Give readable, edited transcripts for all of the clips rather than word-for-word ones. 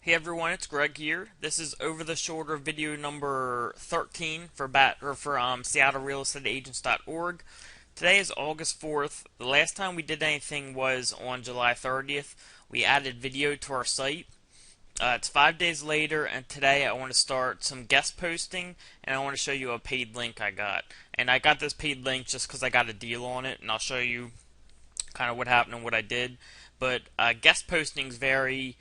Hey everyone, it's Greg here. This is over the shoulder video number 13 for SeattleRealEstateAgents.org. Today is August 4th. The last time we did anything was on July 30th. We added video to our site. It's 5 days later, and today I want to start some guest posting, and I want to show you a paid link I got. And I got this paid link just because I got a deal on it, and I'll show you kind of what happened and what I did. But guest posting is very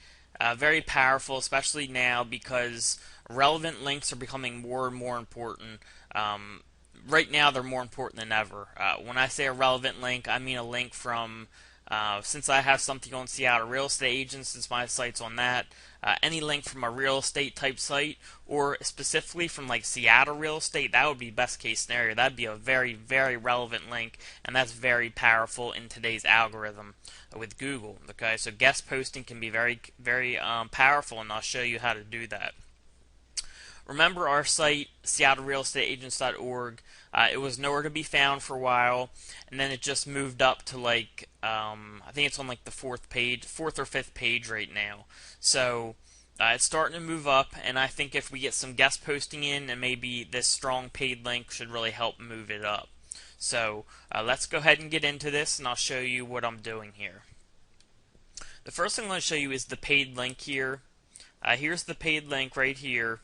powerful, especially now because relevant links are becoming more and more important. Right now, they're more important than ever. When I say a relevant link, I mean a link from, since I have something on Seattle Real Estate Agents, since my site's on that, any link from a real estate type site, or specifically from like Seattle Real Estate, that would be best case scenario. That'd be a very relevant link, and that's very powerful in today's algorithm with Google. Okay, so guest posting can be very powerful, and I'll show you how to do that. Remember our site, SeattleRealEstateAgents.org. It was nowhere to be found for a while, and then it just moved up to like I think it's on like the fourth or fifth page right now. So it's starting to move up, and I think if we get some guest posting in, and maybe this strong paid link should really help move it up. So let's go ahead and get into this, and I'll show you what I'm doing here. The first thing I'm going to show you is the paid link here. Here's the paid link right here.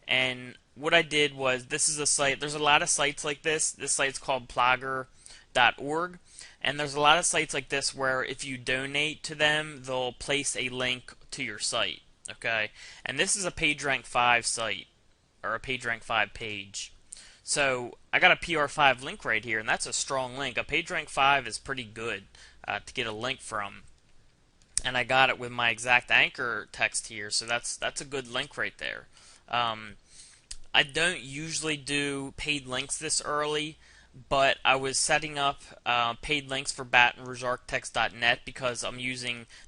And what I did was, this is a site, there's a lot of sites like this. This site's called Plogger.org. And there's a lot of sites like this where if you donate to them, they'll place a link to your site. Okay? And this is a PageRank 5 site, or a PageRank 5 page. So I got a PR5 link right here, and that's a strong link. A PageRank 5 is pretty good to get a link from. And I got it with my exact anchor text here, so that's a good link right there. I don't usually do paid links this early, but I was setting up paid links for BatonRougeArchitects.net because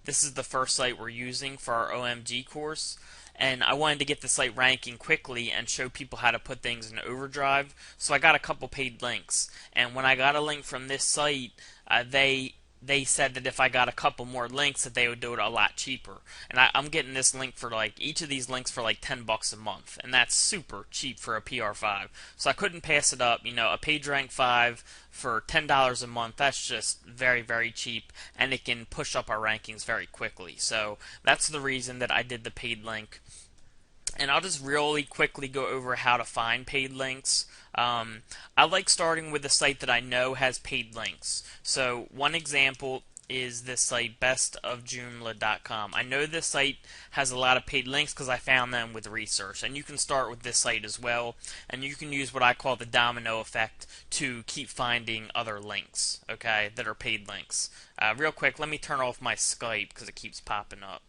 this is the first site we're using for our OMG course, and I wanted to get the site ranking quickly and show people how to put things in overdrive, so I got a couple paid links. And when I got a link from this site, they said that if I got a couple more links that they would do it a lot cheaper. And I'm getting this link for like, each of these links for like $10 a month, and that's super cheap for a PR5. So I couldn't pass it up. You know, a PageRank 5 for $10 a month, that's just very cheap, and it can push up our rankings very quickly. So that's the reason that I did the paid link. And I'll just really quickly go over how to find paid links. I like starting with a site that I know has paid links. So one example is this site, bestofjoomla.com. I know this site has a lot of paid links because I found them with research. And you can start with this site as well. And you can use what I call the domino effect to keep finding other links, okay, that are paid links. Real quick, let me turn off my Skype because it keeps popping up.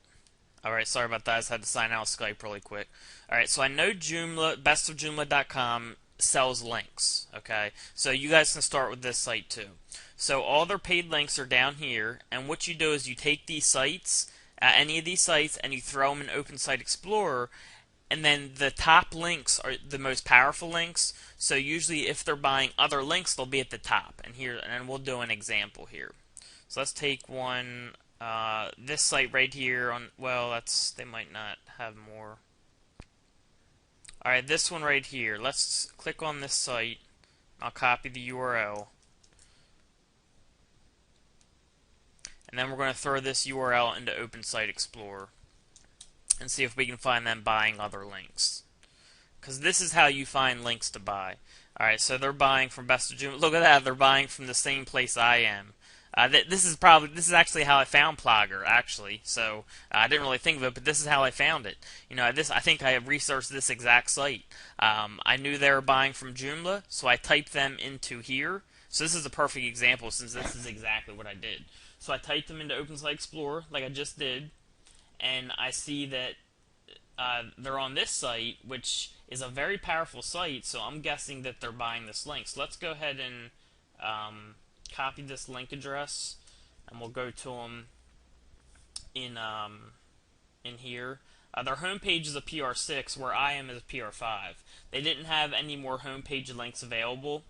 Alright, sorry about that. I just had to sign out of Skype really quick. Alright, so I know Joomla, bestofjoomla.com sells links. Okay, so you guys can start with this site too. So all their paid links are down here, and what you do is you take these sites, any of these sites, and you throw them in Open Site Explorer, and then the top links are the most powerful links. So usually if they're buying other links, they'll be at the top. And we'll do an example here. So let's take one. This site right here they might not have more. Alright, this one right here. Let's click on this site. I'll copy the URL. And then we're going to throw this URL into Open Site Explorer and see if we can find them buying other links. Because this is how you find links to buy. Alright, so they're buying from Best of June. Look at that, they're buying from the same place I am. This is actually how I found Plogger, actually. So I didn't really think of it, but this is how I found it. You know, I think I have researched this exact site. I knew they were buying from Joomla, so I typed them into here. So this is a perfect example, since this is exactly what I did. So I typed them into Open Site Explorer, like I just did, and I see that they're on this site, which is a very powerful site. So I'm guessing that they're buying this link. So let's go ahead and copy this link address, and we'll go to them in here. Their homepage is a PR6, where I am is a PR5. They didn't have any more homepage links available,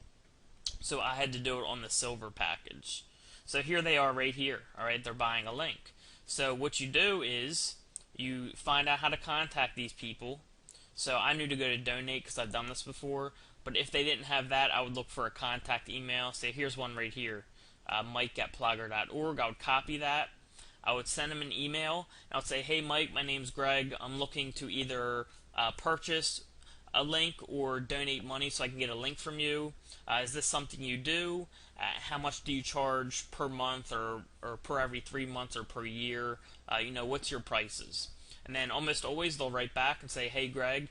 so I had to do it on the silver package. So here they are right here. Alright, they're buying a link. So what you do is You find out how to contact these people. So I knew to go to donate because I've done this before. But if they didn't have that, I would look for a contact email. Say, here's one right here, mike@plogger.org. I would copy that. I would send them an email. And I would say, hey, Mike, my name's Greg. I'm looking to either purchase a link or donate money so I can get a link from you. Is this something you do? How much do you charge per month or per every 3 months or per year? What's your prices? And then almost always they'll write back and say, hey, Greg,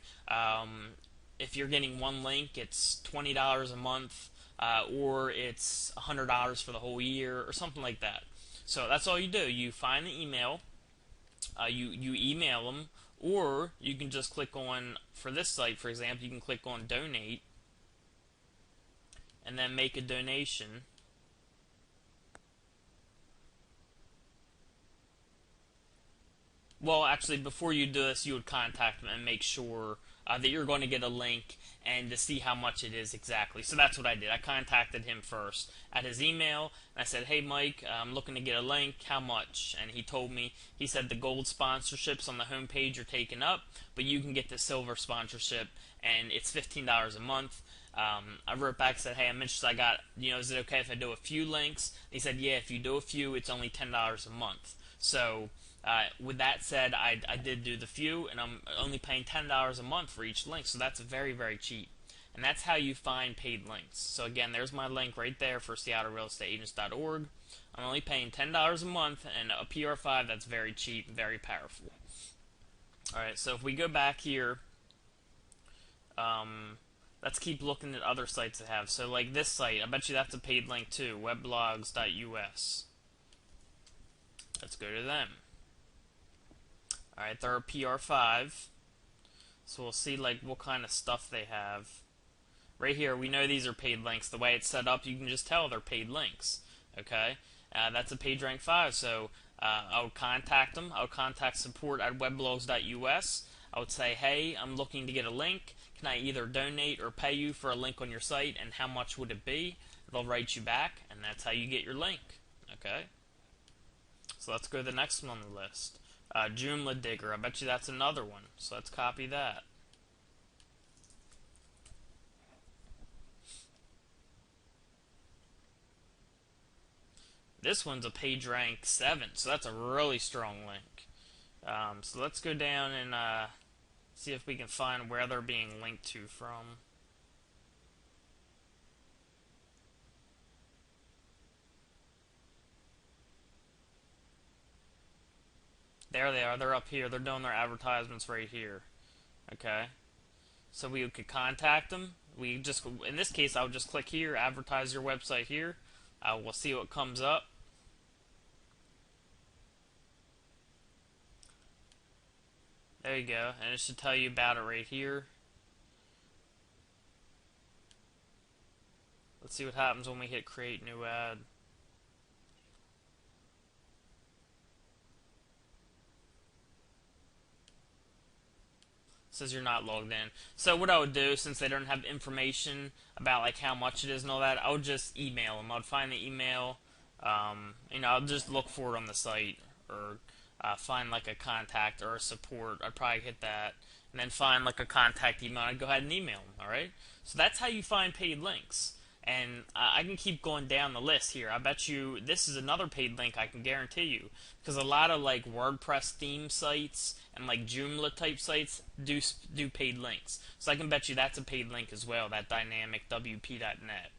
if you're getting one link, it's $20 a month, or it's $100 for the whole year, or something like that. So that's all you do. You find the email, you email them, or you can just click on, for this site, for example, you can click on donate, and then make a donation. Well, actually, before you do this, you would contact them and make sure that you're going to get a link and to see how much it is exactly. So that's what I did. I contacted him first at his email, and I said, hey, Mike, I'm looking to get a link. How much? And he told me, he said the gold sponsorships on the homepage are taken up, but you can get the silver sponsorship, and it's $15 a month. I wrote back and said, hey, I'm interested. Is it okay if I do a few links? He said, yeah, if you do a few, it's only $10 a month. So with that said, I did do the few, and I'm only paying $10 a month for each link, so that's very, very cheap. And that's how you find paid links. So again, there's my link right there for SeattleRealEstateAgents.org. I'm only paying $10 a month, and a PR5 that's very cheap, very powerful. Alright, so if we go back here, let's keep looking at other sites that have. So like this site, I bet you that's a paid link too, weblogs.us. Let's go to them. Alright, they're a PR5. So we'll see like what kind of stuff they have. Right here, we know these are paid links. The way it's set up, you can just tell they're paid links. Okay? That's a PageRank 5, so I would contact them. I would contact support@weblogs.us. I would say, hey, I'm looking to get a link. Can I either donate or pay you for a link on your site, and how much would it be? They'll write you back, and that's how you get your link. Okay? So let's go to the next one on the list. Joomla Digger. I bet you that's another one. So let's copy that. This one's a PageRank 7, so that's a really strong link. So let's go down and see if we can find where they're being linked to from. There they are. They're up here. They're doing their advertisements right here. Okay. So we could contact them. In this case, I would just click here, advertise your website here. We'll see what comes up. There you go. And it should tell you about it right here. Let's see what happens when we hit create new ad. Says you're not logged in. So what I would do, since they don't have information about like how much it is and all that, I would just email them. I'd find the email. I'll just look for it on the site, or find like a contact or a support. I'd probably hit that, and then find like a contact email. I'd go ahead and email them. All right. So that's how you find paid links. And I can keep going down the list here. I bet you this is another paid link, I can guarantee you. Because a lot of like WordPress theme sites and like Joomla type sites do paid links. So I can bet you that's a paid link as well, that dynamicwp.net.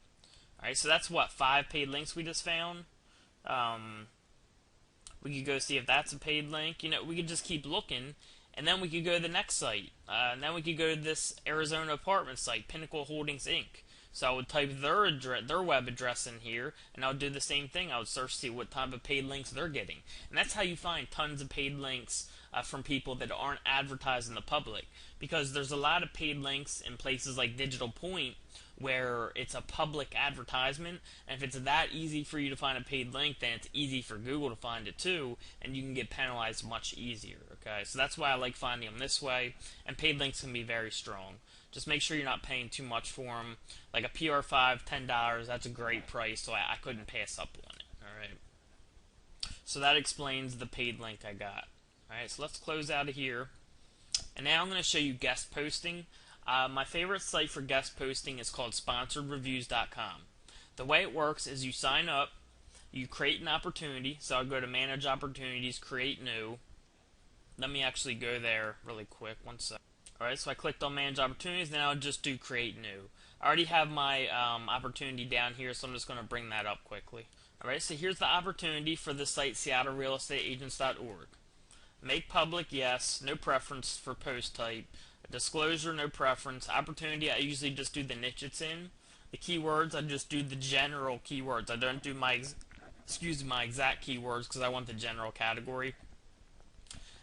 Alright, so that's what, 5 paid links we just found? We could go see if that's a paid link. We could just keep looking. And then we could go to the next site. And then we could go to this Arizona apartment site, Pinnacle Holdings Inc. So I would type their web address in here, and I would do the same thing. I would search to see what type of paid links they're getting. And that's how you find tons of paid links from people that aren't advertised in the public. Because there's a lot of paid links in places like Digital Point where it's a public advertisement, and if it's that easy for you to find a paid link, then it's easy for Google to find it too, and you can get penalized much easier. Okay, so that's why I like finding them this way, and paid links can be very strong. Just make sure you're not paying too much for them. Like a PR5, $10, that's a great price, so I couldn't pass up on it. Alright. So that explains the paid link I got. Alright, so let's close out of here. And now I'm going to show you guest posting. My favorite site for guest posting is called sponsoredreviews.com. The way it works is you sign up, you create an opportunity. So I'll go to Manage Opportunities, Create New. Let me actually go there really quick. One sec. Alright, so I clicked on Manage Opportunities, now I'll just do Create New. I already have my opportunity down here, so I'm just going to bring that up quickly. Alright, so here's the opportunity for the site SeattleRealEstateAgents.org. Make public, yes. No preference for post type. Disclosure, no preference. Opportunity, I usually just do the niche it's in. The keywords, I just do the general keywords. I don't do my exact keywords because I want the general category.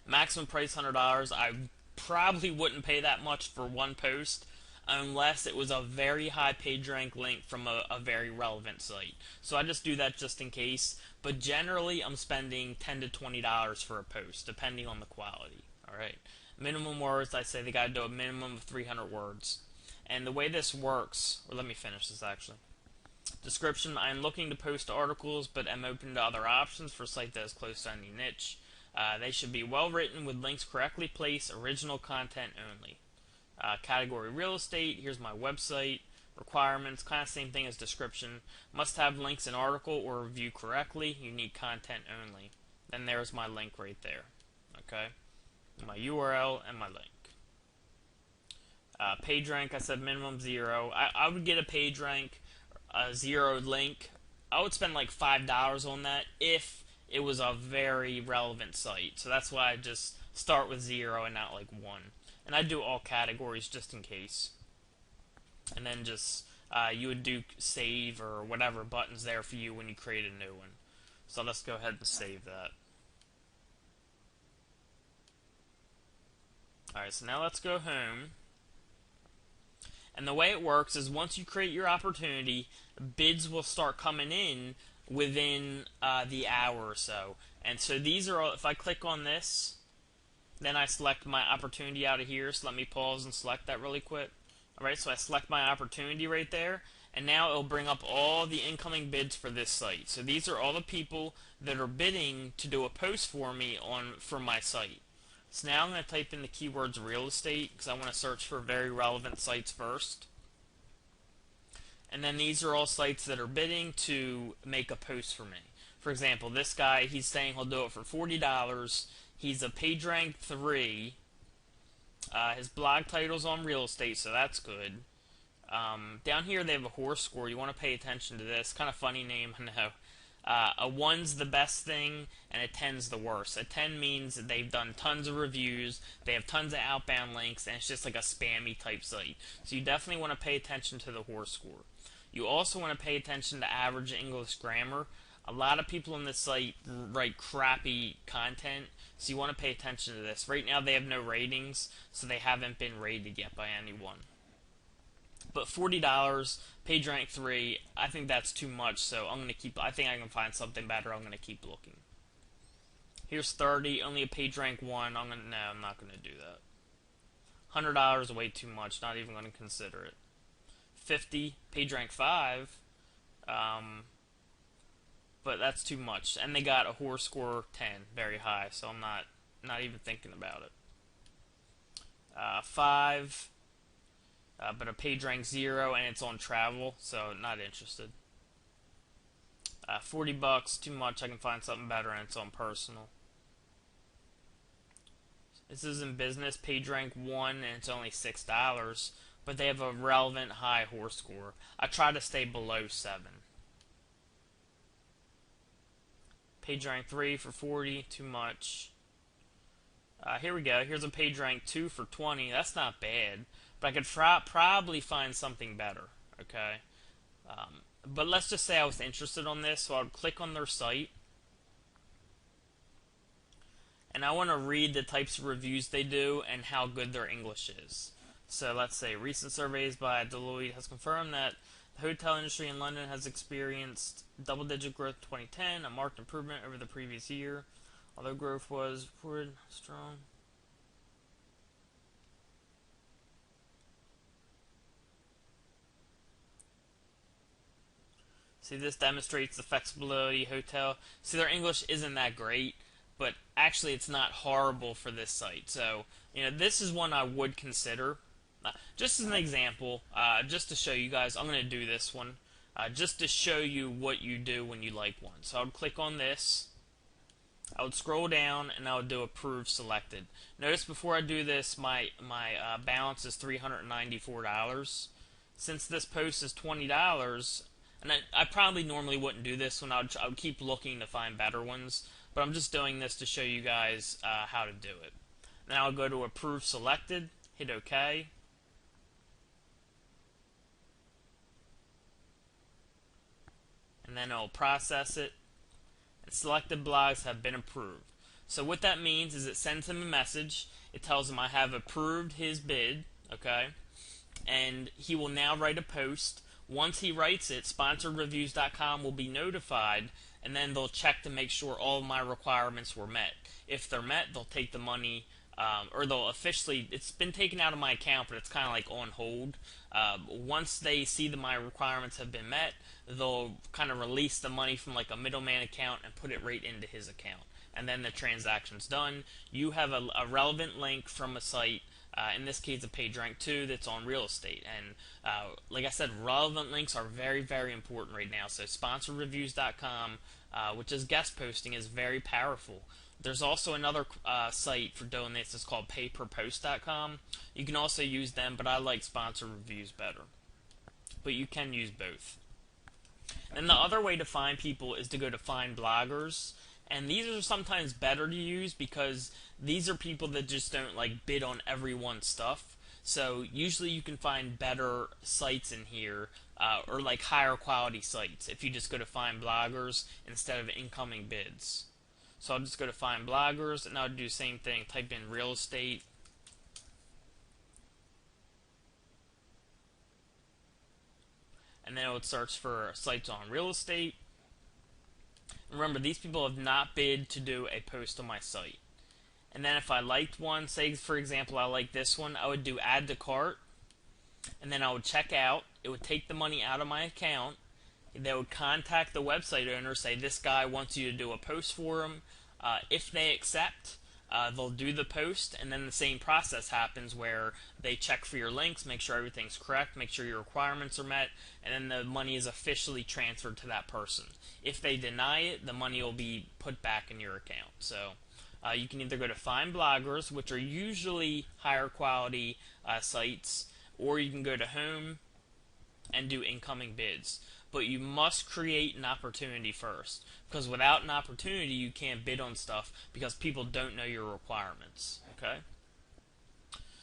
Maximum price $100. I probably wouldn't pay that much for one post unless it was a very high page rank link from a very relevant site. So I just do that just in case. But generally, I'm spending $10 to $20 for a post, depending on the quality. Alright. Minimum words, I say they gotta do a minimum of 300 words. And the way this works, or let me finish this actually. Description, I am looking to post articles, but am open to other options for a site that is close to any niche. They should be well written with links correctly placed, original content only. Category real estate, here's my website. Requirements, kind of same thing as description. Must have links in article or review correctly. Unique content only. Then there's my link right there. Okay, my URL and my link. Page rank, I said minimum 0. I would get a page rank, a 0 link. I would spend like $5 on that if it was a very relevant site. So that's why I just start with 0 and not like 1. And I do all categories just in case. And then just you would do save or whatever buttons there for you when you create a new one. So let's go ahead and save that. Alright, so now let's go home. And the way it works is once you create your opportunity, bids will start coming in within the hour or so. And so these are all, if I click on this, then I select my opportunity out of here. So let me pause and select that really quick. Alright, so I select my opportunity right there, and now it'll bring up all the incoming bids for this site. So these are all the people that are bidding to do a post for me for my site. So now I'm going to type in the keywords real estate because I want to search for very relevant sites first. And then these are all sites that are bidding to make a post for me. For example, this guy, he's saying he'll do it for $40. He's a page rank 3. His blog title's on real estate, so that's good. Down here they have a horse score. You want to pay attention to this. Kind of funny name, I know. A 1's the best thing, and a 10's the worst. A 10 means that they've done tons of reviews, they have tons of outbound links, and it's just like a spammy type site. So you definitely want to pay attention to the horse score. You also want to pay attention to average English grammar. A lot of people on this site write crappy content, so you want to pay attention to this. Right now they have no ratings, so they haven't been rated yet by anyone. But $40, page rank 3, I think that's too much, so I'm going to keep, I think I can find something better, I'm going to keep looking. Here's 30, only a page rank 1, no, I'm not going to do that. $100 is way too much, not even going to consider it. 50, page rank 5, but that's too much. And they got a horse score 10, very high, so I'm not even thinking about it. 5, but a page rank 0, and it's on travel, so not interested. $40, too much. I can find something better, and it's on personal. This is in business, page rank 1, and it's only $6, but they have a relevant high horse score. I try to stay below 7. Page rank 3 for 40, too much. Here we go. Here's a page rank 2 for 20. That's not bad, but I could probably find something better. Okay, but let's just say I was interested on this, so I would click on their site, and I want to read the types of reviews they do and how good their English is. So let's say recent surveys by Deloitte has confirmed that the hotel industry in London has experienced double-digit growth in 2010, a marked improvement over the previous year, although growth was reported strong. See, this demonstrates the flexibility hotel. See, their English isn't that great, but actually it's not horrible for this site. So, this is one I would consider. Just as an example, just to show you guys, I'm going to do this one, just to show you what you do when you like one. So I would click on this, I would scroll down, and I would do approve selected. Notice before I do this, my balance is $394. Since this post is $20, and I probably normally wouldn't do this one. I would keep looking to find better ones, but I'm just doing this to show you guys how to do it. Now I'll go to approve selected, hit OK. And then it'll process it, and selected blogs have been approved. So what that means is it sends him a message. It tells him I have approved his bid, okay? And he will now write a post. Once he writes it, sponsoredreviews.com will be notified, and then they'll check to make sure all of my requirements were met. If they're met, they'll take the money, or they'll officially, it's been taken out of my account, but it's kind of like on hold. Once they see that my requirements have been met, they'll kind of release the money from like a middleman account and put it right into his account. And then the transaction's done. You have a relevant link from a site, in this case a PageRank 2 that's on real estate. And like I said, relevant links are very, very important right now. So sponsoredreviews.com, which is guest posting, is very powerful. There's also another site for doing this. It's called payperpost.com. You can also use them, but I like sponsored reviews better. But you can use both. And the other way to find people is to go to find bloggers. And these are sometimes better to use because these are people that just don't like bid on everyone's stuff. So usually you can find better sites in here, or like higher quality sites if you just go to find bloggers instead of incoming bids. So I'll just go to find bloggers, and I'll do the same thing. Type in real estate. And then it would search for sites on real estate. Remember, these people have not bid to do a post on my site. And then if I liked one, say for example I like this one, I would do add to cart, and then I would check out. It would take the money out of my account. They would contact the website owner, say this guy wants you to do a post for him. If they accept, they'll do the post, and then the same process happens where they check for your links, make sure everything's correct, make sure your requirements are met, and then the money is officially transferred to that person. If they deny it, the money will be put back in your account. So you can either go to find bloggers, which are usually higher quality sites, or you can go to home and do incoming bids. But you must create an opportunity first, because without an opportunity you can't bid on stuff because people don't know your requirements. Okay,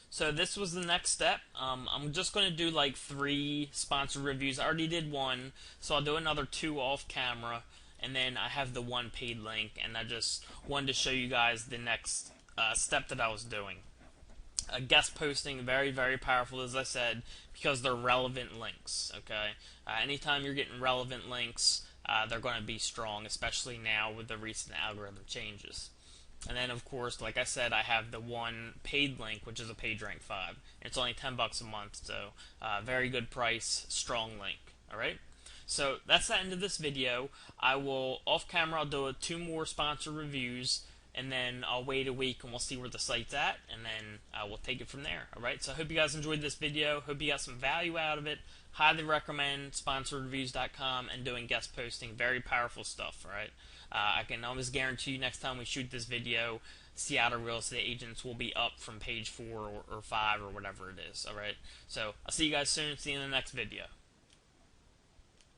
so this was the next step. I'm just going to do like 3 sponsored reviews. I already did 1, so I'll do another 2 off camera, and then I have the 1 paid link, and I just wanted to show you guys the next step that I was doing. Guest posting, very, very powerful, as I said, because they're relevant links. Okay, anytime you're getting relevant links, they're going to be strong, especially now with the recent algorithm changes. And then, of course, like I said, I have the 1 paid link, which is a PageRank 5. It's only $10 a month, so very good price, strong link. All right. So that's the end of this video. I will off camera. I'll do 2 more sponsored reviews, and then I'll wait a week and we'll see where the site's at, and then we'll take it from there. Alright, so I hope you guys enjoyed this video. Hope you got some value out of it. Highly recommend sponsoredreviews.com and doing guest posting. Very powerful stuff, alright? I can almost guarantee you next time we shoot this video, Seattle real estate agents will be up from page 4 or 5 or whatever it is. Alright, so I'll see you guys soon. See you in the next video.